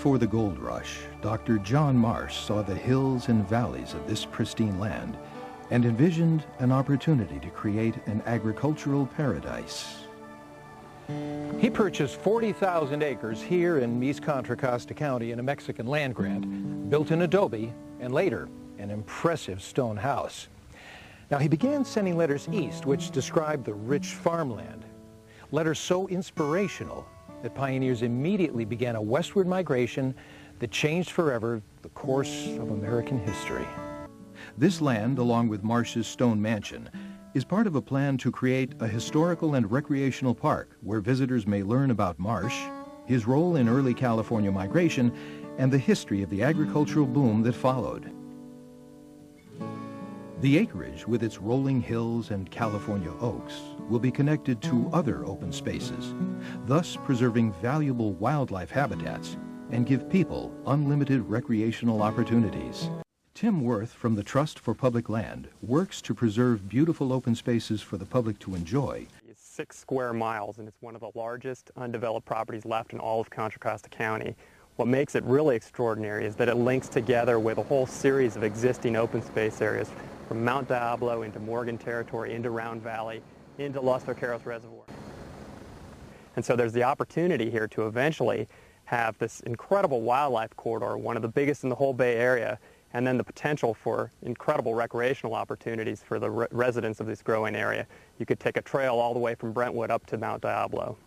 before the gold rush, Dr. John Marsh saw the hills and valleys of this pristine land and envisioned an opportunity to create an agricultural paradise. He purchased 40,000 acres here in East Contra Costa County in a Mexican land grant, built in adobe, and later an impressive stone house. Now he began sending letters east which described the rich farmland. Letters so inspirational that pioneers immediately began a westward migration that changed forever the course of American history. This land, along with Marsh's stone mansion, is part of a plan to create a historical and recreational park where visitors may learn about Marsh, his role in early California migration, and the history of the agricultural boom that followed. The acreage, with its rolling hills and California oaks, will be connected to other open spaces, thus preserving valuable wildlife habitats and give people unlimited recreational opportunities. Tim Worth from the Trust for Public Land works to preserve beautiful open spaces for the public to enjoy. It's 6 square miles, and it's one of the largest undeveloped properties left in all of Contra Costa County. What makes it really extraordinary is that it links together with a whole series of existing open space areas from Mount Diablo into Morgan Territory, into Round Valley, into Los Vaqueros Reservoir. And so there's the opportunity here to eventually have this incredible wildlife corridor, one of the biggest in the whole Bay Area, and then the potential for incredible recreational opportunities for the residents of this growing area. You could take a trail all the way from Brentwood up to Mount Diablo.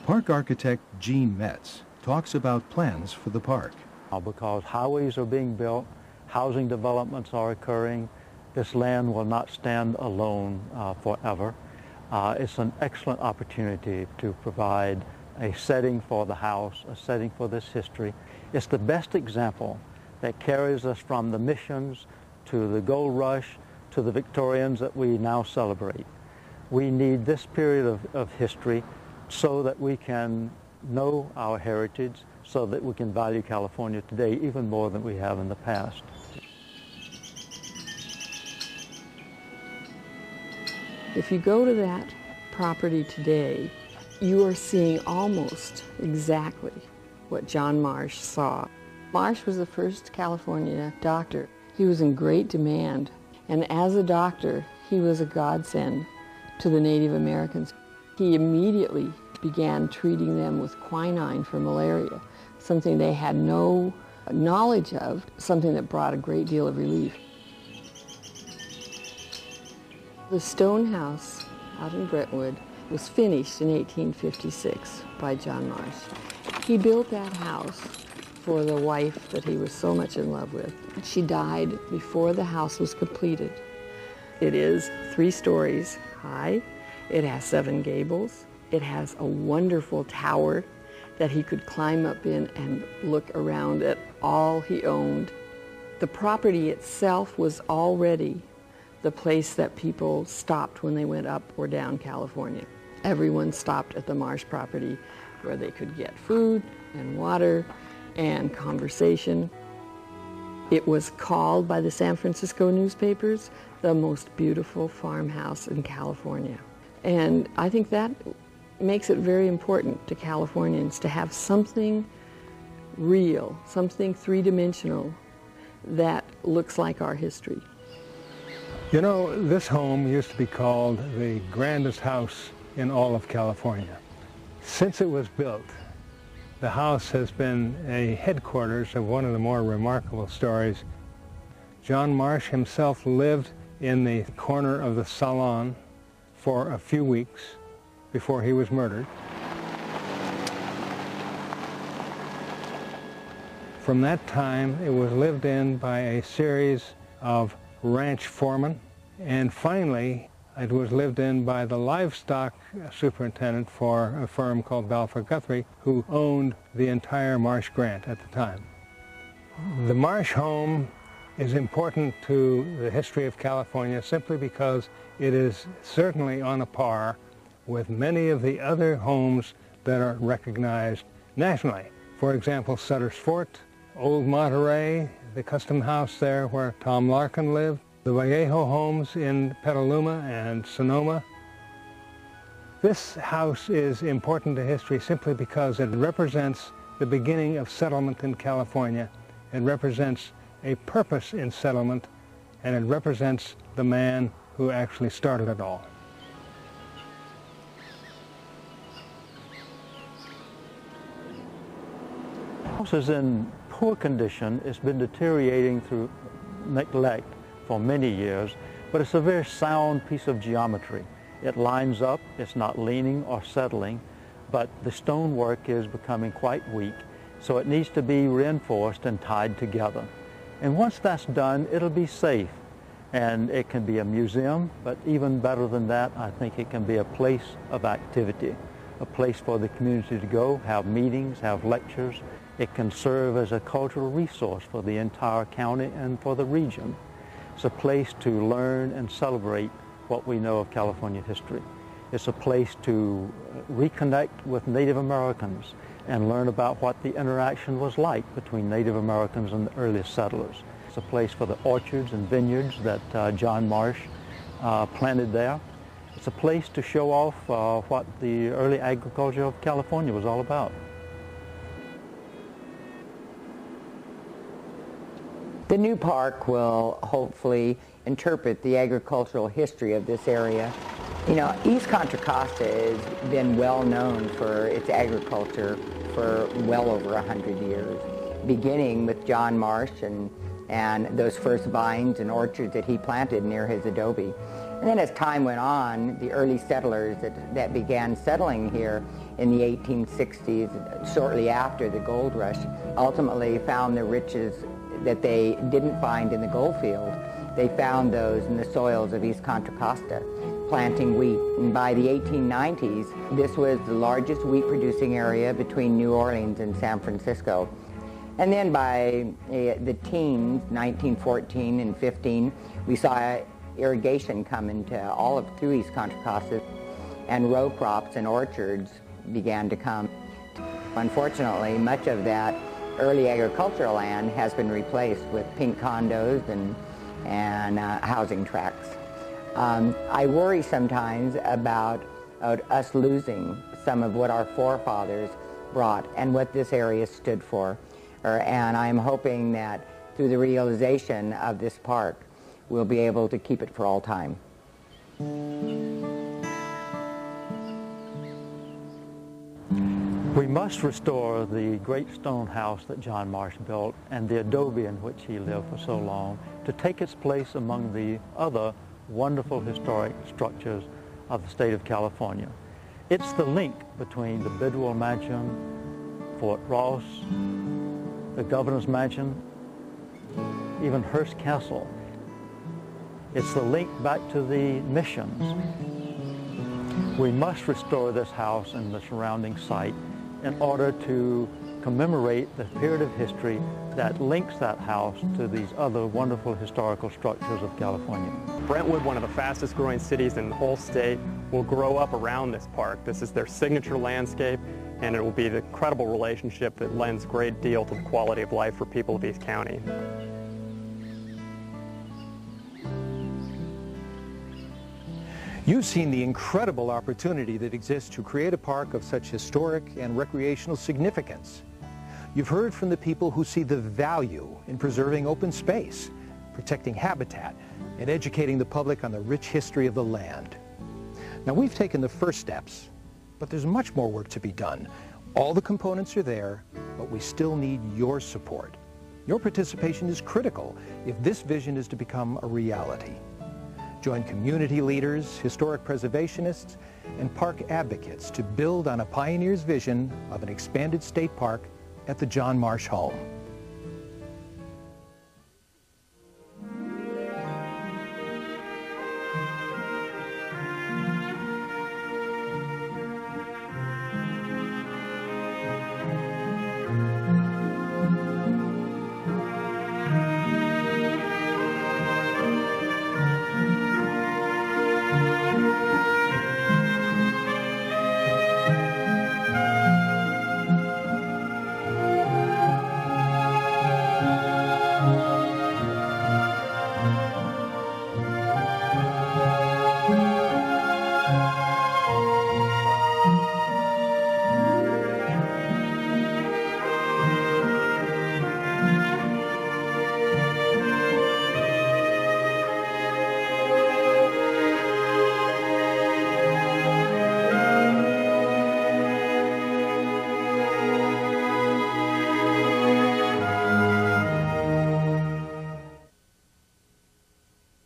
Park architect Gene Metz talks about plans for the park. Because highways are being built, housing developments are occurring, this land will not stand alone forever. It's an excellent opportunity to provide a setting for the house, a setting for this history. It's the best example that carries us from the missions to the gold rush to the Victorians that we now celebrate. We need this period of history so that we can know our heritage, so that we can value California today even more than we have in the past. If you go to that property today, you are seeing almost exactly what John Marsh saw. Marsh was the first California doctor. He was in great demand, and as a doctor, he was a godsend to the Native Americans. He immediately began treating them with quinine for malaria, something they had no knowledge of, something that brought a great deal of relief. The stone house out in Brentwood was finished in 1856 by John Marsh. He built that house for the wife that he was so much in love with. She died before the house was completed. It is 3 stories high. It has 7 gables. It has a wonderful tower that he could climb up in and look around at all he owned. The property itself was already the place that people stopped when they went up or down California. Everyone stopped at the Marsh property where they could get food and water and conversation. It was called by the San Francisco newspapers the most beautiful farmhouse in California. And I think that makes it very important to Californians to have something real, something three-dimensional that looks like our history. You know, this home used to be called the grandest house in all of California. Since it was built, the house has been a headquarters of one of the more remarkable stories. John Marsh himself lived in the corner of the salon for a few weeks before he was murdered. From that time, it was lived in by a series of ranch foremen, and finally, it was lived in by the livestock superintendent for a firm called Balfour Guthrie, who owned the entire Marsh Grant at the time. The Marsh home is important to the history of California simply because it is certainly on a par with many of the other homes that are recognized nationally. For example, Sutter's Fort, Old Monterey, the custom house there where Tom Larkin lived, the Vallejo homes in Petaluma and Sonoma. This house is important to history simply because it represents the beginning of settlement in California. It represents a purpose in settlement, and it represents the man who actually started it all. The house is in poor condition. It's been deteriorating through neglect for many years, but it's a very sound piece of geometry. It lines up, it's not leaning or settling, but the stonework is becoming quite weak, so it needs to be reinforced and tied together. And once that's done, it'll be safe, and it can be a museum, but even better than that, I think it can be a place of activity, a place for the community to go, have meetings, have lectures. It can serve as a cultural resource for the entire county and for the region. It's a place to learn and celebrate what we know of California history. It's a place to reconnect with Native Americans and learn about what the interaction was like between Native Americans and the earliest settlers. It's a place for the orchards and vineyards that John Marsh planted there. It's a place to show off what the early agriculture of California was all about. The new park will hopefully interpret the agricultural history of this area. You know, East Contra Costa has been well known for its agriculture for well over 100 years, beginning with John Marsh and those first vines and orchards that he planted near his adobe. And then as time went on, the early settlers that began settling here in the 1860s, shortly after the gold rush, ultimately found the riches that they didn't find in the gold field. They found those in the soils of East Contra Costa, planting wheat. And by the 1890s, this was the largest wheat-producing area between New Orleans and San Francisco. And then by the teens, 1914 and 15, we saw irrigation come into through East Contra Costa, and row crops and orchards began to come. Unfortunately, much of that early agricultural land has been replaced with pink condos and housing tracts. I worry sometimes about us losing some of what our forefathers brought and what this area stood for. And I'm hoping that through the realization of this park, we'll be able to keep it for all time. We must restore the great stone house that John Marsh built and the adobe in which he lived for so long to take its place among the other wonderful historic structures of the state of California. It's the link between the Bidwell Mansion, Fort Ross, the Governor's Mansion, even Hearst Castle. It's the link back to the missions. We must restore this house and the surrounding site in order to commemorate the period of history that links that house to these other wonderful historical structures of California. Brentwood, one of the fastest growing cities in the whole state, will grow up around this park. This is their signature landscape, and it will be the credible relationship that lends a great deal to the quality of life for people of East County. You've seen the incredible opportunity that exists to create a park of such historic and recreational significance. You've heard from the people who see the value in preserving open space, protecting habitat, and educating the public on the rich history of the land. Now, we've taken the first steps, but there's much more work to be done. All the components are there, but we still need your support. Your participation is critical if this vision is to become a reality. Join community leaders, historic preservationists, and park advocates to build on a pioneer's vision of an expanded state park at the John Marsh home.